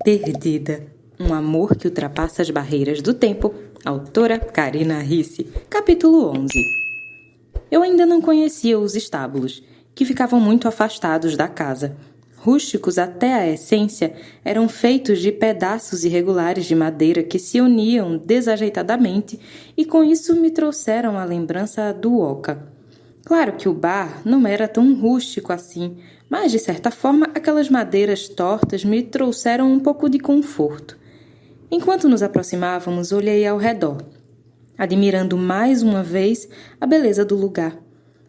Perdida, um amor que ultrapassa as barreiras do tempo. Autora Karina Risse, capítulo 11. Eu ainda não conhecia os estábulos, que ficavam muito afastados da casa. Rústicos até a essência, eram feitos de pedaços irregulares de madeira que se uniam desajeitadamente e com isso me trouxeram a lembrança do Oca. Claro que o bar não era tão rústico assim, mas de certa forma aquelas madeiras tortas me trouxeram um pouco de conforto. Enquanto nos aproximávamos, olhei ao redor, admirando mais uma vez a beleza do lugar.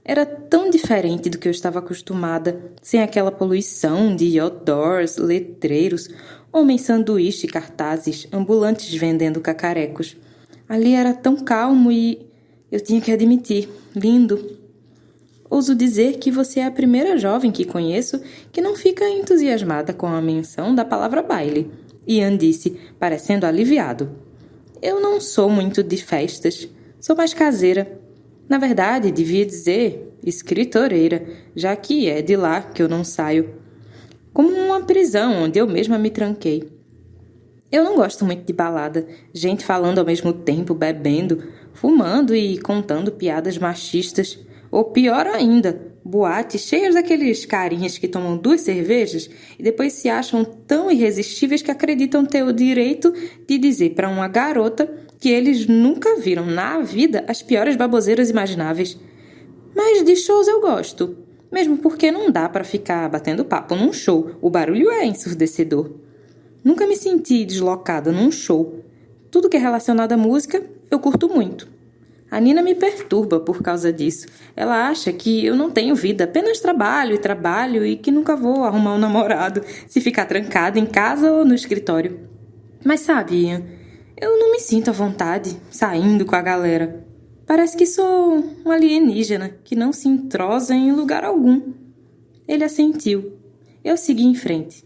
Era tão diferente do que eu estava acostumada, sem aquela poluição de outdoors, letreiros, homens sanduíche, cartazes, ambulantes vendendo cacarecos. Ali era tão calmo e, eu tinha que admitir, lindo. Ouso dizer que você é a primeira jovem que conheço que não fica entusiasmada com a menção da palavra baile. Ian disse, parecendo aliviado. Eu não sou muito de festas, sou mais caseira. Na verdade, devia dizer escritoreira, já que é de lá que eu não saio. Como uma prisão onde eu mesma me tranquei. Eu não gosto muito de balada, gente falando ao mesmo tempo, bebendo, fumando e contando piadas machistas. Ou pior ainda, boates cheias daqueles carinhas que tomam 2 cervejas e depois se acham tão irresistíveis que acreditam ter o direito de dizer para uma garota que eles nunca viram na vida as piores baboseiras imagináveis. Mas de shows eu gosto, mesmo porque não dá para ficar batendo papo num show, o barulho é ensurdecedor. Nunca me senti deslocada num show. Tudo que é relacionado à música, eu curto muito. A Nina me perturba por causa disso. Ela acha que eu não tenho vida, apenas trabalho e que nunca vou arrumar um namorado se ficar trancada em casa ou no escritório. Mas sabe, Ian, eu não me sinto à vontade saindo com a galera. Parece que sou um alienígena que não se entrosa em lugar algum. Ele assentiu. Eu segui em frente.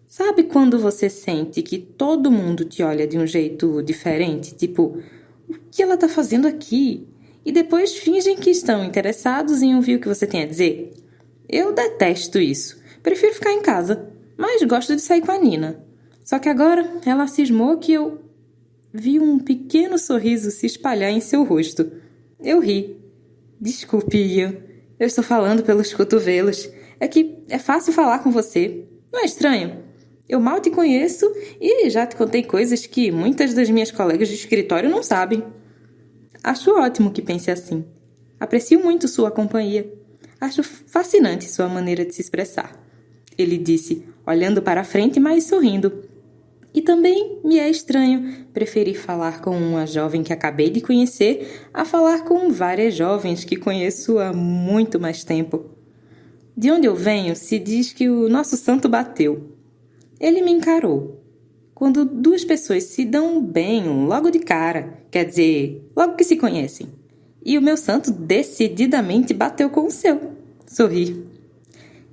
Sabe quando você sente que todo mundo te olha de um jeito diferente? Tipo, o que ela está fazendo aqui? E depois fingem que estão interessados em ouvir o que você tem a dizer? Eu detesto isso. Prefiro ficar em casa, mas gosto de sair com a Nina. Só que agora ela cismou que eu vi um pequeno sorriso se espalhar em seu rosto. Eu ri. Desculpe, Ian. Eu estou falando pelos cotovelos. É que é fácil falar com você. Não é estranho? Eu mal te conheço e já te contei coisas que muitas das minhas colegas de escritório não sabem. Acho ótimo que pense assim. Aprecio muito sua companhia. Acho fascinante sua maneira de se expressar. Ele disse, olhando para a frente, mas sorrindo. E também me é estranho preferir falar com uma jovem que acabei de conhecer a falar com várias jovens que conheço há muito mais tempo. De onde eu venho, se diz que o nosso santo bateu. Ele me encarou. Quando 2 pessoas se dão bem logo de cara, quer dizer, logo que se conhecem. E o meu santo decididamente bateu com o seu. Sorri.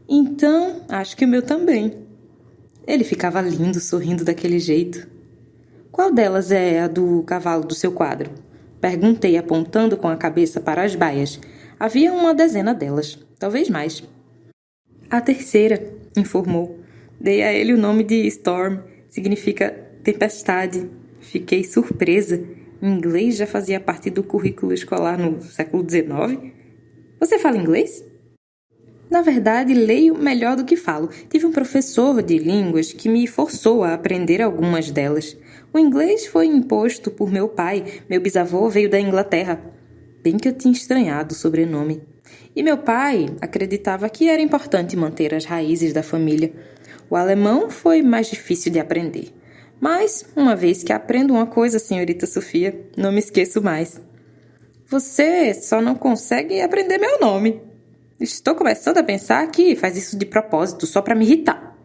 Então, acho que o meu também. Ele ficava lindo sorrindo daquele jeito. Qual delas é a do cavalo do seu quadro? Perguntei apontando com a cabeça para as baias. Havia uma dezena delas, talvez mais. A terceira, informou. Dei a ele o nome de Storm, significa tempestade. Fiquei surpresa. O inglês já fazia parte do currículo escolar no século XIX? Você fala inglês? Na verdade, leio melhor do que falo. Tive um professor de línguas que me forçou a aprender algumas delas. O inglês foi imposto por meu pai. Meu bisavô veio da Inglaterra. Bem que eu tinha estranhado o sobrenome. E meu pai acreditava que era importante manter as raízes da família. O alemão foi mais difícil de aprender. Mas, uma vez que aprendo uma coisa, senhorita Sofia, não me esqueço mais. Você só não consegue aprender meu nome. Estou começando a pensar que faz isso de propósito, só para me irritar.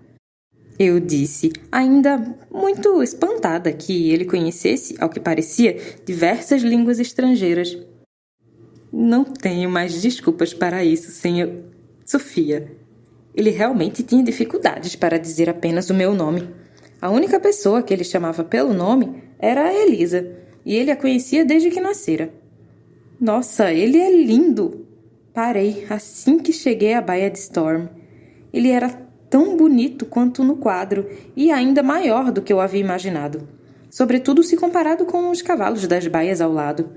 Eu disse, ainda muito espantada que ele conhecesse, ao que parecia, diversas línguas estrangeiras. Não tenho mais desculpas para isso, senhor... Sofia. Ele realmente tinha dificuldades para dizer apenas o meu nome. A única pessoa que ele chamava pelo nome era a Elisa, e ele a conhecia desde que nascera. Nossa, ele é lindo! Parei assim que cheguei à baía de Storm. Ele era tão bonito quanto no quadro e ainda maior do que eu havia imaginado, sobretudo se comparado com os cavalos das baias ao lado.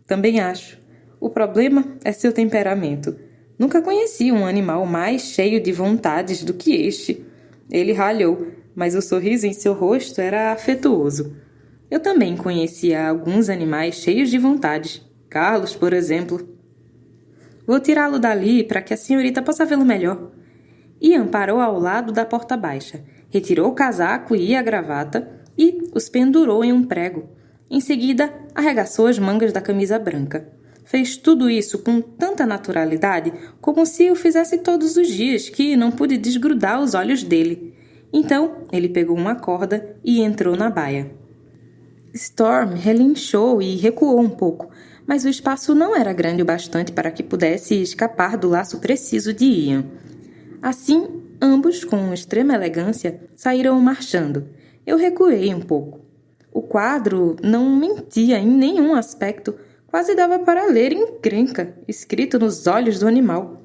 Também acho. O problema é seu temperamento. Nunca conheci um animal mais cheio de vontades do que este. Ele ralhou, mas o sorriso em seu rosto era afetuoso. Eu também conhecia alguns animais cheios de vontades. Carlos, por exemplo. Vou tirá-lo dali para que a senhorita possa vê-lo melhor. Ian parou ao lado da porta baixa, retirou o casaco e a gravata e os pendurou em um prego. Em seguida, arregaçou as mangas da camisa branca. Fez tudo isso com tanta naturalidade como se o fizesse todos os dias, que não pude desgrudar os olhos dele. Então, ele pegou uma corda e entrou na baia. Storm relinchou e recuou um pouco, mas o espaço não era grande o bastante para que pudesse escapar do laço preciso de Ian. Assim, ambos, com extrema elegância, saíram marchando. Eu recuei um pouco. O quadro não mentia em nenhum aspecto, quase dava para ler encrenca, escrito nos olhos do animal.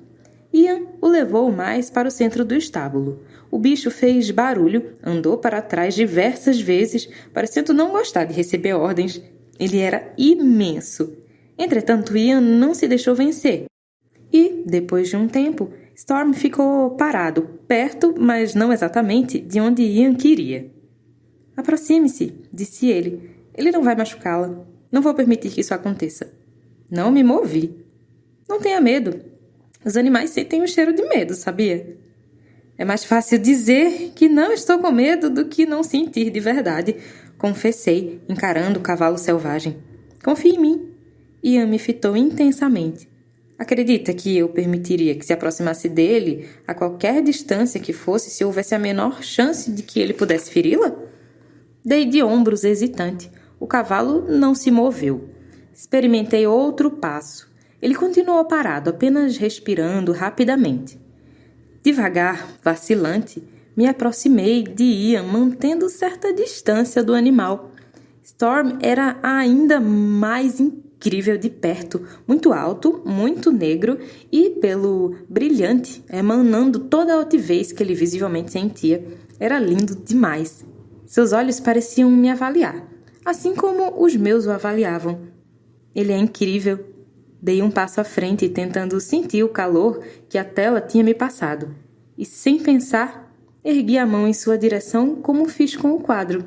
Ian o levou mais para o centro do estábulo. O bicho fez barulho, andou para trás diversas vezes, parecendo não gostar de receber ordens. Ele era imenso. Entretanto, Ian não se deixou vencer. E, depois de um tempo, Storm ficou parado, perto, mas não exatamente, de onde Ian queria. Aproxime-se, disse ele. Ele não vai machucá-la. Não vou permitir que isso aconteça. Não me movi. Não tenha medo. Os animais sentem um cheiro de medo, sabia? É mais fácil dizer que não estou com medo do que não sentir de verdade, confessei, encarando o cavalo selvagem. Confie em mim. Ian me fitou intensamente. Acredita que eu permitiria que se aproximasse dele a qualquer distância que fosse se houvesse a menor chance de que ele pudesse feri-la? Dei de ombros hesitante. O cavalo não se moveu. Experimentei outro passo. Ele continuou parado, apenas respirando rapidamente. Devagar, vacilante, me aproximei de Ian, mantendo certa distância do animal. Storm era ainda mais incrível de perto, muito alto, muito negro e, pelo brilhante, emanando toda a altivez que ele visivelmente sentia, era lindo demais. Seus olhos pareciam me avaliar, assim como os meus o avaliavam. Ele é incrível. Dei um passo à frente, tentando sentir o calor que a tela tinha me passado. E, sem pensar, ergui a mão em sua direção como fiz com o quadro.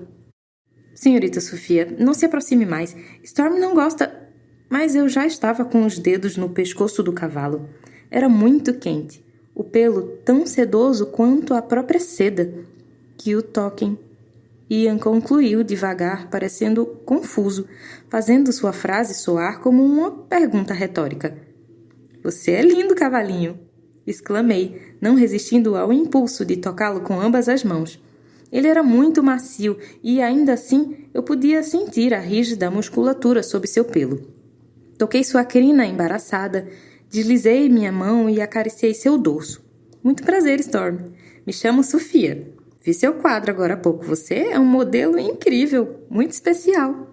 Senhorita Sofia, não se aproxime mais. Storm não gosta... Mas eu já estava com os dedos no pescoço do cavalo. Era muito quente. O pelo tão sedoso quanto a própria seda. Que o toquem. Ian concluiu devagar, parecendo confuso, fazendo sua frase soar como uma pergunta retórica. Você é lindo, cavalinho! Exclamei, não resistindo ao impulso de tocá-lo com ambas as mãos. Ele era muito macio e, ainda assim, eu podia sentir a rígida musculatura sob seu pelo. Toquei sua crina embaraçada, deslizei minha mão e acariciei seu dorso. Muito prazer, Storm. Me chamo Sofia. Vi seu quadro agora há pouco. Você é um modelo incrível, muito especial.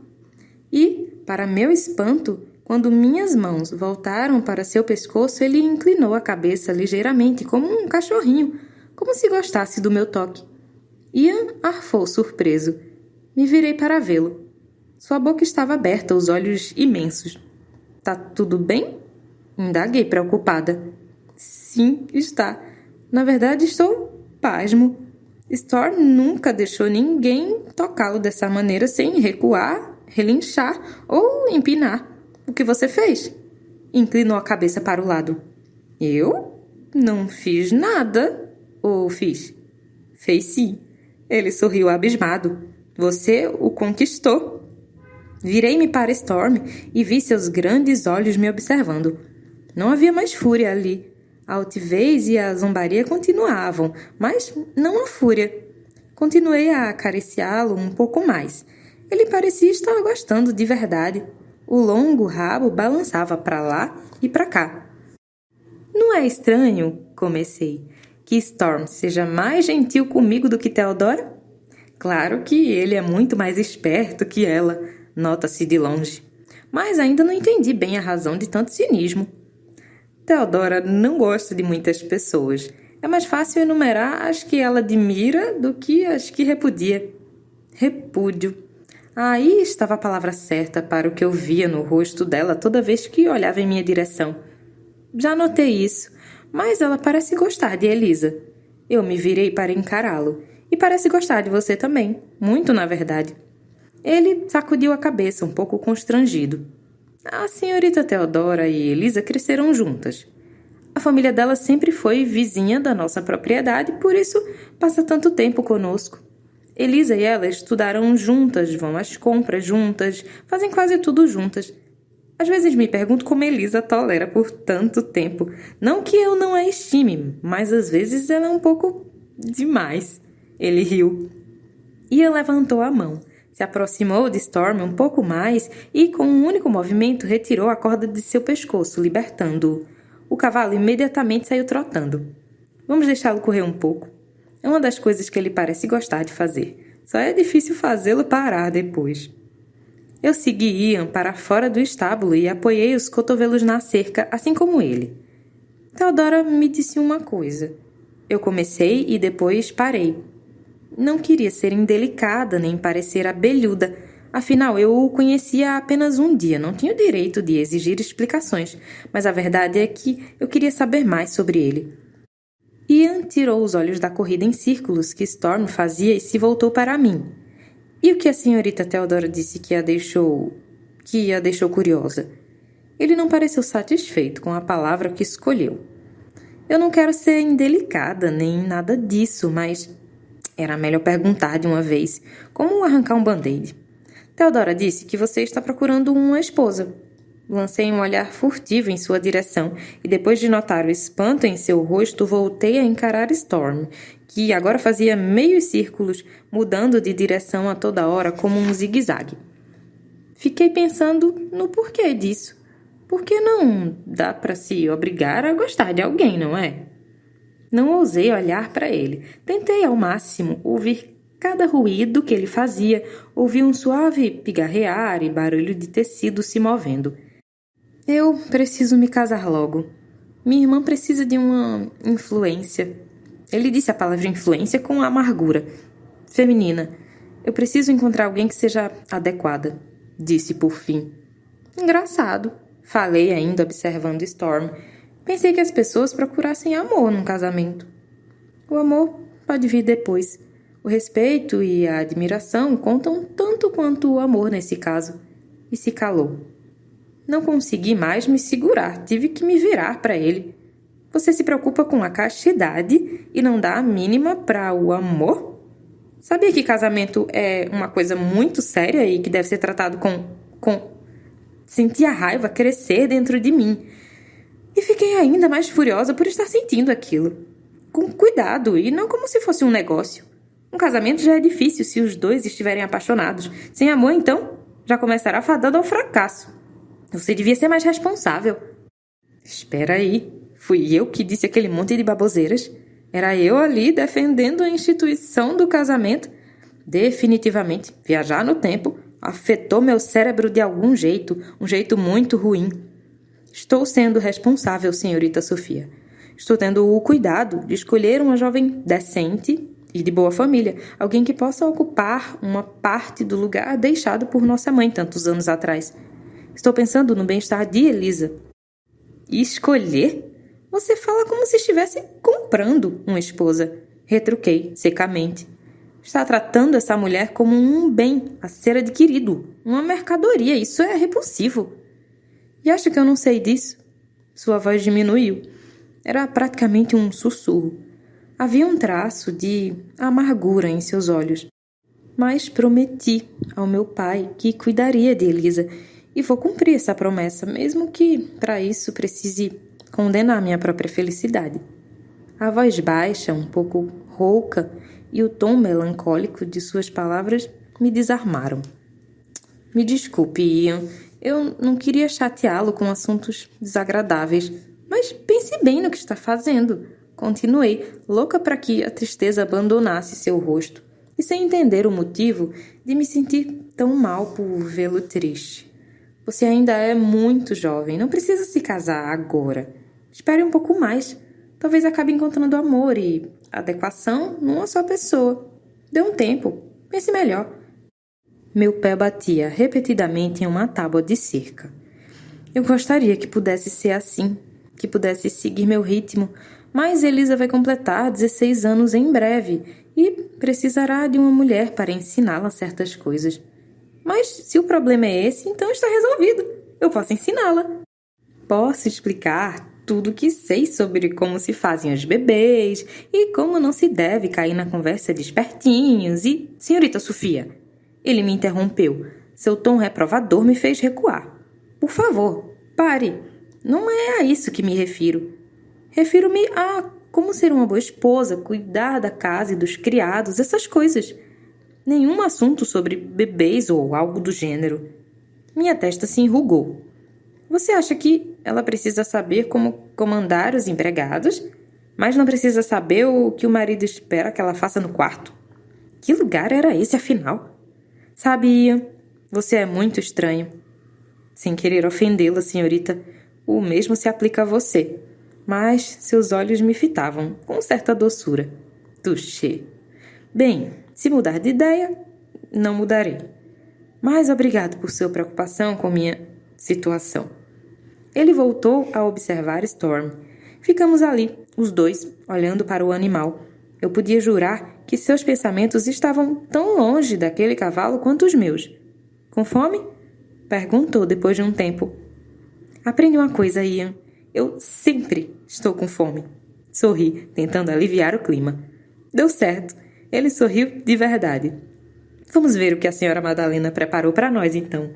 E, para meu espanto, quando minhas mãos voltaram para seu pescoço, ele inclinou a cabeça ligeiramente, como um cachorrinho, como se gostasse do meu toque. Ian arfou surpreso. Me virei para vê-lo. Sua boca estava aberta, os olhos imensos. Tá tudo bem? Indaguei, preocupada. Sim, está. Na verdade, estou pasmo. Storm nunca deixou ninguém tocá-lo dessa maneira sem recuar, relinchar ou empinar. O que você fez? Inclinou a cabeça para o lado. Eu? Não fiz nada. Ou fiz? Fez sim. Ele sorriu abismado. Você o conquistou. Virei-me para Storm e vi seus grandes olhos me observando. Não havia mais fúria ali. A altivez e a zombaria continuavam, mas não a fúria. Continuei a acariciá-lo um pouco mais. Ele parecia estar gostando de verdade. O longo rabo balançava para lá e para cá. Não é estranho, comecei, que Storm seja mais gentil comigo do que Theodora? Claro que ele é muito mais esperto que ela, nota-se de longe. Mas ainda não entendi bem a razão de tanto cinismo. Theodora não gosta de muitas pessoas. É mais fácil enumerar as que ela admira do que as que repudia. Repúdio. Aí estava a palavra certa para o que eu via no rosto dela toda vez que olhava em minha direção. Já notei isso, mas ela parece gostar de Elisa. Eu me virei para encará-lo. E parece gostar de você também. Muito, na verdade. Ele sacudiu a cabeça, um pouco constrangido. A senhorita Theodora e Elisa cresceram juntas. A família dela sempre foi vizinha da nossa propriedade, por isso passa tanto tempo conosco. Elisa e ela estudaram juntas, vão às compras juntas, fazem quase tudo juntas. Às vezes me pergunto como Elisa tolera por tanto tempo. Não que eu não a estime, mas às vezes ela é um pouco demais. Ele riu. Ian levantou a mão, se aproximou de Storm um pouco mais e, com um único movimento, retirou a corda de seu pescoço, libertando-o. O cavalo imediatamente saiu trotando. Vamos deixá-lo correr um pouco. É uma das coisas que ele parece gostar de fazer. Só é difícil fazê-lo parar depois. Eu segui Ian para fora do estábulo e apoiei os cotovelos na cerca, assim como ele. Theodora me disse uma coisa. Eu comecei e depois parei. Não queria ser indelicada nem parecer abelhuda. Afinal, eu o conhecia há apenas um dia, não tinha o direito de exigir explicações. Mas a verdade é que eu queria saber mais sobre ele. Ian tirou os olhos da corrida em círculos que Storm fazia e se voltou para mim. E o que a senhorita Theodora disse que a deixou curiosa? Ele não pareceu satisfeito com a palavra que escolheu. Eu não quero ser indelicada nem nada disso, mas era melhor perguntar de uma vez, como arrancar um band-aid. Theodora disse que você está procurando uma esposa. Lancei um olhar furtivo em sua direção e depois de notar o espanto em seu rosto, voltei a encarar Storm, que agora fazia meios círculos, mudando de direção a toda hora como um zigue-zague. Fiquei pensando no porquê disso. Por que não dá para se obrigar a gostar de alguém, não é? Não ousei olhar para ele. Tentei ao máximo ouvir cada ruído que ele fazia, ouvi um suave pigarrear e barulho de tecido se movendo. Eu preciso me casar logo. Minha irmã precisa de uma influência. Ele disse a palavra influência com amargura. Feminina. Eu preciso encontrar alguém que seja adequada, disse por fim. Engraçado. Falei ainda observando Storm. Pensei que as pessoas procurassem amor num casamento. O amor pode vir depois. O respeito e a admiração contam tanto quanto o amor nesse caso. E se calou. Não consegui mais me segurar, tive que me virar para ele. Você se preocupa com a castidade e não dá a mínima para o amor? Sabia que casamento é uma coisa muito séria e que deve ser tratado com... Senti a raiva crescer dentro de mim. E fiquei ainda mais furiosa por estar sentindo aquilo. Com cuidado e não como se fosse um negócio. Um casamento já é difícil se os dois estiverem apaixonados. Sem amor, então, já começará fadando ao fracasso. Você devia ser mais responsável. Espera aí. Fui eu que disse aquele monte de baboseiras? Era eu ali defendendo a instituição do casamento? Definitivamente, viajar no tempo afetou meu cérebro de algum jeito, um jeito muito ruim. Estou sendo responsável, senhorita Sofia. Estou tendo o cuidado de escolher uma jovem decente e de boa família, alguém que possa ocupar uma parte do lugar deixado por nossa mãe tantos anos atrás. Estou pensando no bem-estar de Elisa. E escolher? Você fala como se estivesse comprando uma esposa. Retruquei secamente. Está tratando essa mulher como um bem a ser adquirido, uma mercadoria. Isso é repulsivo. E acha que eu não sei disso? Sua voz diminuiu. Era praticamente um sussurro. Havia um traço de amargura em seus olhos. Mas prometi ao meu pai que cuidaria de Elisa. E vou cumprir essa promessa, mesmo que, para isso, precise condenar minha própria felicidade. A voz baixa, um pouco rouca, e o tom melancólico de suas palavras me desarmaram. Me desculpe, Ian. Eu não queria chateá-lo com assuntos desagradáveis, mas pense bem no que está fazendo. Continuei, louca para que a tristeza abandonasse seu rosto, e sem entender o motivo de me sentir tão mal por vê-lo triste. Você ainda é muito jovem, não precisa se casar agora. Espere um pouco mais. talvez acabe encontrando amor e adequação numa só pessoa. Dê um tempo, pense melhor. Meu pé batia repetidamente em uma tábua de cerca. Eu gostaria que pudesse ser assim, que pudesse seguir meu ritmo, mas Elisa vai completar 16 anos em breve e precisará de uma mulher para ensiná-la certas coisas. Mas se o problema é esse, então está resolvido. Eu posso ensiná-la. Posso explicar tudo o que sei sobre como se fazem os bebês e como não se deve cair na conversa de espertinhos e... Senhorita Sofia, ele me interrompeu. Seu tom reprovador me fez recuar. Por favor, pare. Não é a isso que me refiro. Refiro-me a como ser uma boa esposa, cuidar da casa e dos criados, essas coisas. Nenhum assunto sobre bebês ou algo do gênero. Minha testa se enrugou. Você acha que ela precisa saber como comandar os empregados, mas não precisa saber o que o marido espera que ela faça no quarto? Que lugar era esse, afinal? Sabe, Ian, você é muito estranho. Sem querer ofendê-la, senhorita, o mesmo se aplica a você. Mas seus olhos me fitavam com certa doçura. Touché. Bem, se mudar de ideia, não mudarei. Mas obrigado por sua preocupação com minha situação. Ele voltou a observar Storm. Ficamos ali, os dois, olhando para o animal. Eu podia jurar que seus pensamentos estavam tão longe daquele cavalo quanto os meus. Com fome? Perguntou depois de um tempo. Aprende uma coisa, Ian. Eu sempre estou com fome. Sorri, tentando aliviar o clima. Deu certo. Ele sorriu de verdade. Vamos ver o que a senhora Madalena preparou para nós, então.